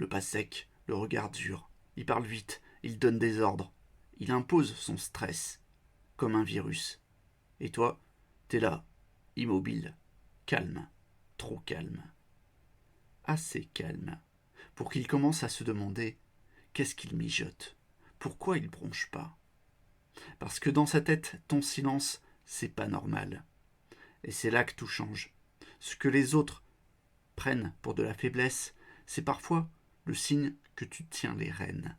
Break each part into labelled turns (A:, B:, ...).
A: le pas sec, le regard dur. Il parle vite, il donne des ordres. Il impose son stress, comme un virus. Et toi, t'es là, immobile, calme, trop calme. Assez calme, pour qu'il commence à se demander qu'est-ce qu'il mijote, pourquoi il bronche pas. Parce que dans sa tête, ton silence, c'est pas normal. Et c'est là que tout change. Ce que les autres prennent pour de la faiblesse, c'est parfois le signe que tu tiens les rênes.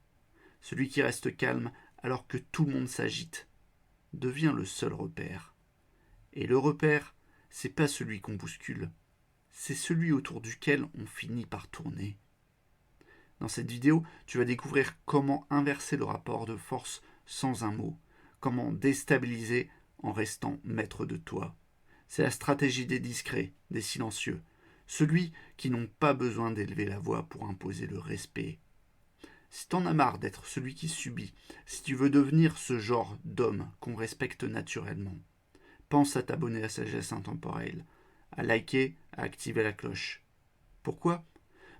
A: Celui qui reste calme alors que tout le monde s'agite devient le seul repère. Et le repère, c'est pas celui qu'on bouscule, c'est celui autour duquel on finit par tourner. Dans cette vidéo, tu vas découvrir comment inverser le rapport de force sans un mot, comment déstabiliser en restant maître de toi. C'est la stratégie des discrets, des silencieux, celui qui n'ont pas besoin d'élever la voix pour imposer le respect. Si t'en as marre d'être celui qui subit, si tu veux devenir ce genre d'homme qu'on respecte naturellement, pense à t'abonner à Sagesse Intemporelle, à liker, à activer la cloche. Pourquoi ?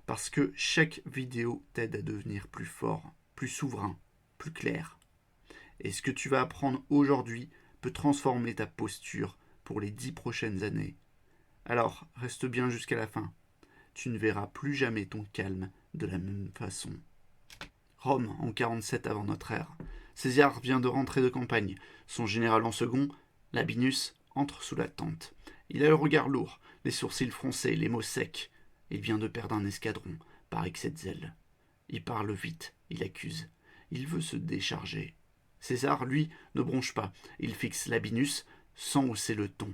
A: Parce que chaque vidéo t'aide à devenir plus fort, plus souverain, plus clair. Et ce que tu vas apprendre aujourd'hui peut transformer ta posture pour les 10 prochaines années. Alors, reste bien jusqu'à la fin. Tu ne verras plus jamais ton calme de la même façon. Rome, en 47 avant notre ère. César vient de rentrer de campagne. Son général en second, Labienus, entre sous la tente. Il a le regard lourd, les sourcils froncés, les mots secs. Il vient de perdre un escadron, par excès de zèle. Il parle vite, il accuse. Il veut se décharger. César, lui, ne bronche pas. Il fixe Labienus sans hausser le ton.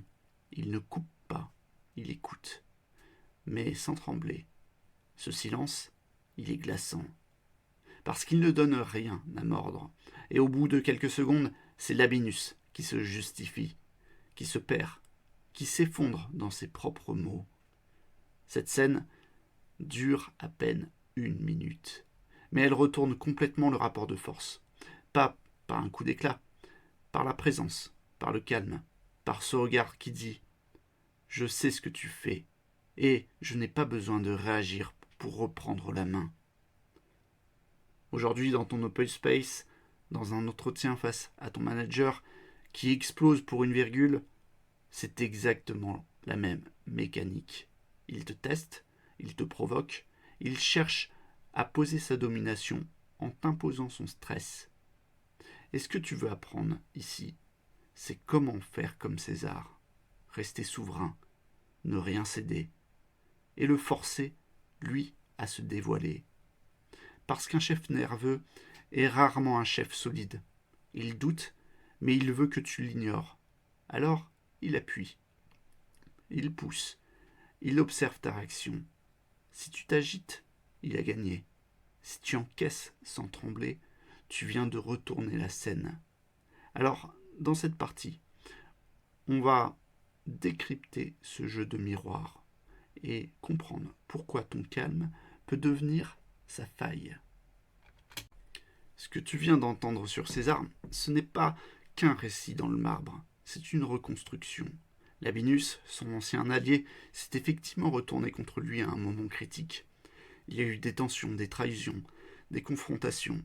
A: Il ne coupe pas, il écoute. Mais sans trembler. Ce silence, il est glaçant. Parce qu'il ne donne rien à mordre. Et au bout de quelques secondes, c'est Labienus qui se justifie, qui se perd, qui s'effondre dans ses propres mots. Cette scène dure à peine 1 minute. Mais elle retourne complètement le rapport de force. Pas par un coup d'éclat, par la présence, par le calme, par ce regard qui dit « Je sais ce que tu fais, et je n'ai pas besoin de réagir pour reprendre la main. » Aujourd'hui, dans ton open space, dans un entretien face à ton manager qui explose pour une virgule, c'est exactement la même mécanique. Il te teste, il te provoque, il cherche à poser sa domination en t'imposant son stress. Et ce que tu veux apprendre ici, c'est comment faire comme César, rester souverain, ne rien céder, et le forcer, lui, à se dévoiler. Parce qu'un chef nerveux est rarement un chef solide. Il doute, mais il veut que tu l'ignores. Alors, il appuie. Il pousse. Il observe ta réaction. Si tu t'agites, il a gagné. Si tu encaisses sans trembler, tu viens de retourner la scène. Alors, dans cette partie, on va décrypter ce jeu de miroir et comprendre pourquoi ton calme peut devenir sa faille. Ce que tu viens d'entendre sur César, ce n'est pas qu'un récit dans le marbre, c'est une reconstruction. Labienus, son ancien allié, s'est effectivement retourné contre lui à un moment critique. Il y a eu des tensions, des trahisons, des confrontations.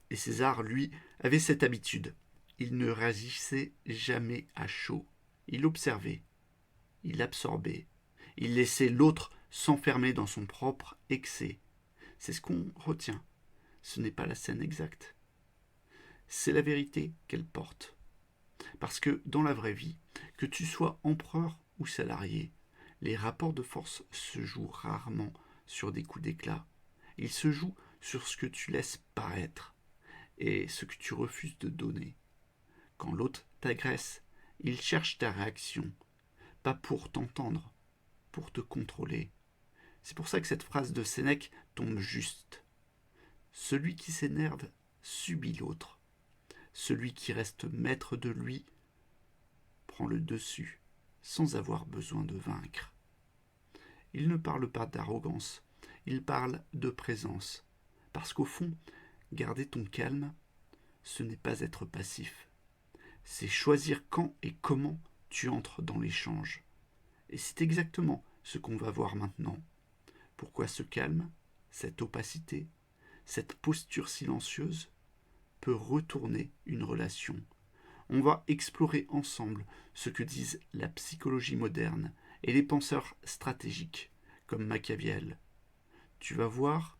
A: Et César, lui, avait cette habitude. Il ne réagissait jamais à chaud. Il observait, il absorbait, il laissait l'autre s'enfermer dans son propre excès. C'est ce qu'on retient. Ce n'est pas la scène exacte. C'est la vérité qu'elle porte. Parce que dans la vraie vie, que tu sois empereur ou salarié, les rapports de force se jouent rarement sur des coups d'éclat. Ils se jouent sur ce que tu laisses paraître et ce que tu refuses de donner. Quand l'autre t'agresse, il cherche ta réaction, pas pour t'entendre, pour te contrôler. C'est pour ça que cette phrase de Sénèque tombe juste. Celui qui s'énerve subit l'autre. Celui qui reste maître de lui prend le dessus, sans avoir besoin de vaincre. Il ne parle pas d'arrogance, il parle de présence. Parce qu'au fond, garder ton calme, ce n'est pas être passif. C'est choisir quand et comment tu entres dans l'échange. Et c'est exactement ce qu'on va voir maintenant. Pourquoi ce calme ? cette opacité, cette posture silencieuse peut retourner une relation. On va explorer ensemble ce que disent la psychologie moderne et les penseurs stratégiques comme Machiavel. Tu vas voir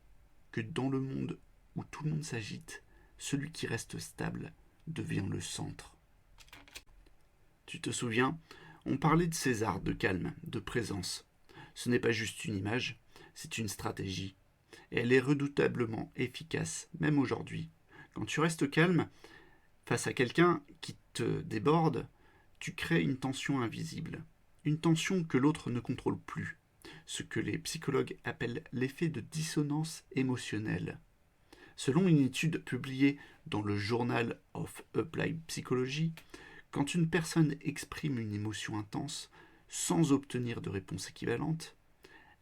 A: que dans le monde où tout le monde s'agite, celui qui reste stable devient le centre. Tu te souviens, on parlait de César, de calme, de présence. Ce n'est pas juste une image, c'est une stratégie. Et elle est redoutablement efficace, même aujourd'hui. Quand tu restes calme, face à quelqu'un qui te déborde, tu crées une tension invisible. Une tension que l'autre ne contrôle plus. Ce que les psychologues appellent l'effet de dissonance émotionnelle. Selon une étude publiée dans le Journal of Applied Psychology, quand une personne exprime une émotion intense sans obtenir de réponse équivalente,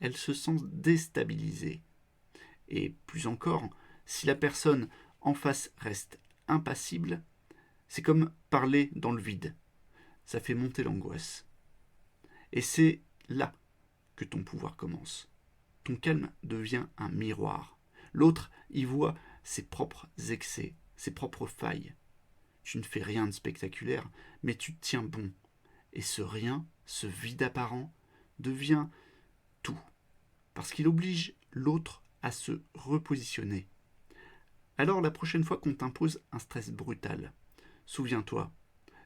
A: elle se sent déstabilisée. Et plus encore, si la personne en face reste impassible, c'est comme parler dans le vide. Ça fait monter l'angoisse. Et c'est là que ton pouvoir commence. Ton calme devient un miroir. L'autre y voit ses propres excès, ses propres failles. Tu ne fais rien de spectaculaire, mais tu te tiens bon. Et ce rien, ce vide apparent, devient tout. Parce qu'il oblige l'autre à se repositionner. Alors la prochaine fois qu'on t'impose un stress brutal, souviens-toi,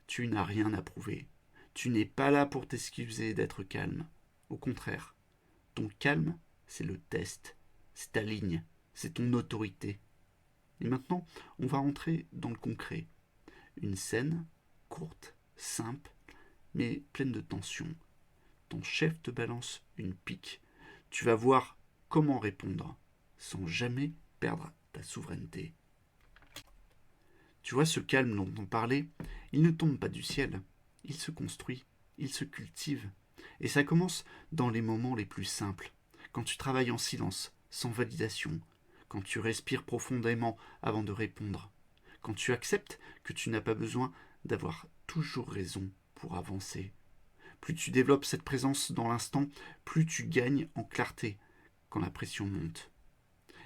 A: tu n'as rien à prouver. Tu n'es pas là pour t'excuser d'être calme. Au contraire, ton calme, c'est le test, c'est ta ligne, c'est ton autorité. Et maintenant, on va entrer dans le concret. Une scène courte, simple, mais pleine de tension. Ton chef te balance une pique. Tu vas voir comment répondre, sans jamais perdre ta souveraineté. Tu vois, ce calme dont on parlait, il ne tombe pas du ciel. Il se construit, il se cultive. Et ça commence dans les moments les plus simples. Quand tu travailles en silence, sans validation. Quand tu respires profondément avant de répondre. Quand tu acceptes que tu n'as pas besoin d'avoir toujours raison pour avancer. Plus tu développes cette présence dans l'instant, plus tu gagnes en clarté quand la pression monte.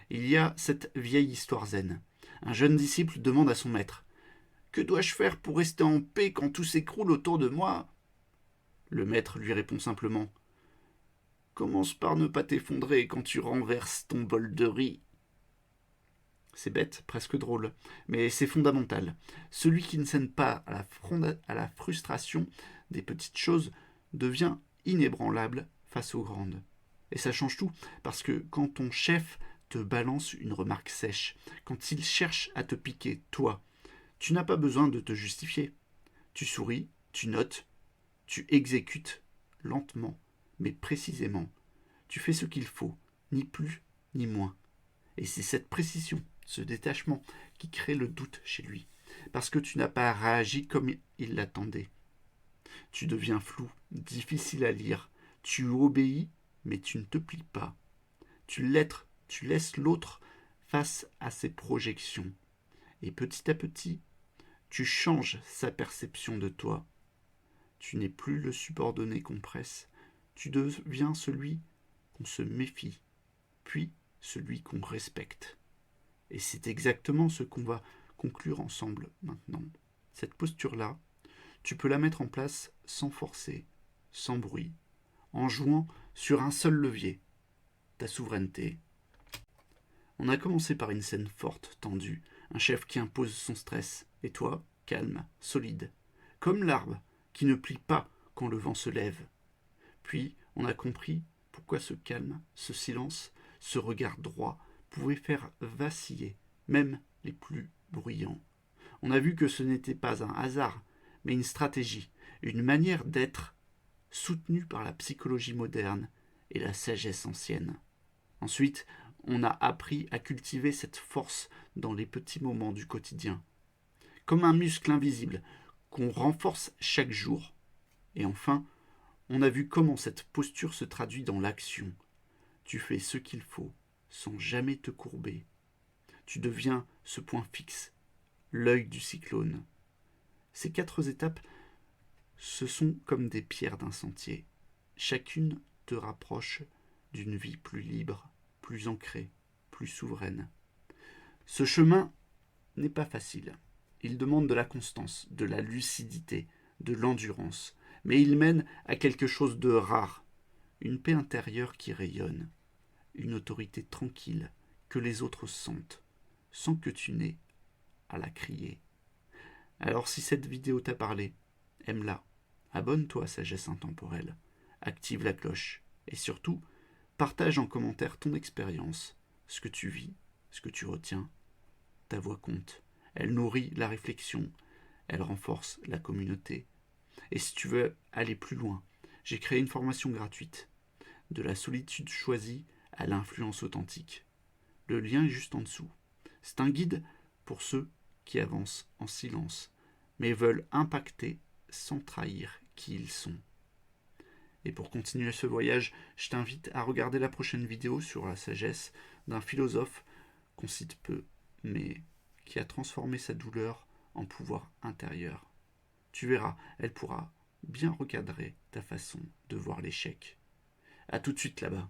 A: Il y a cette vieille histoire zen. Un jeune disciple demande à son maître « Que dois-je faire pour rester en paix quand tout s'écroule autour de moi ?» Le maître lui répond simplement « Commence par ne pas t'effondrer quand tu renverses ton bol de riz. » C'est bête, presque drôle, mais c'est fondamental. Celui qui ne cède pas à la frustration des petites choses devient inébranlable face aux grandes. Et ça change tout, parce que quand ton chef te balance une remarque sèche, quand il cherche à te piquer, toi, tu n'as pas besoin de te justifier. Tu souris, tu notes, tu exécutes lentement, mais précisément. Tu fais ce qu'il faut, ni plus ni moins. Et c'est cette précision, ce détachement, qui crée le doute chez lui, parce que tu n'as pas réagi comme il l'attendait. Tu deviens flou, difficile à lire, tu obéis, mais tu ne te plies pas. Tu laisses l'autre face à ses projections. Et petit à petit, tu changes sa perception de toi. Tu n'es plus le subordonné qu'on presse, tu deviens celui qu'on se méfie, puis celui qu'on respecte. Et c'est exactement ce qu'on va conclure ensemble maintenant. Cette posture-là, tu peux la mettre en place sans forcer, sans bruit, en jouant sur un seul levier, ta souveraineté. On a commencé par une scène forte, tendue, un chef qui impose son stress, et toi, calme, solide, comme l'arbre qui ne plie pas quand le vent se lève. Puis, on a compris pourquoi ce calme, ce silence, ce regard droit pouvait faire vaciller même les plus bruyants. On a vu que ce n'était pas un hasard, mais une stratégie, une manière d'être soutenue par la psychologie moderne et la sagesse ancienne. Ensuite, on a appris à cultiver cette force dans les petits moments du quotidien, comme un muscle invisible qu'on renforce chaque jour. Et enfin, on a vu comment cette posture se traduit dans l'action. Tu fais ce qu'il faut, sans jamais te courber. Tu deviens ce point fixe, l'œil du cyclone. Ces 4 étapes, ce sont comme des pierres d'un sentier. Chacune te rapproche d'une vie plus libre, plus ancrée. plus souveraine. Ce chemin n'est pas facile. Il demande de la constance, de la lucidité, de l'endurance, mais il mène à quelque chose de rare, une paix intérieure qui rayonne, une autorité tranquille que les autres sentent, sans que tu n'aies à la crier. Alors si cette vidéo t'a parlé, aime-la, abonne-toi à Sagesse Intemporelle, active la cloche et surtout, partage en commentaire ton expérience, ce que tu vis, ce que tu retiens. Ta voix compte, elle nourrit la réflexion, elle renforce la communauté. Et si tu veux aller plus loin, j'ai créé une formation gratuite, de la solitude choisie à l'influence authentique. Le lien est juste en dessous. C'est un guide pour ceux qui avancent en silence, mais veulent impacter sans trahir qui ils sont. Et pour continuer ce voyage, je t'invite à regarder la prochaine vidéo sur la sagesse d'un philosophe qu'on cite peu, mais qui a transformé sa douleur en pouvoir intérieur. Tu verras, elle pourra bien recadrer ta façon de voir l'échec. A tout de suite là-bas.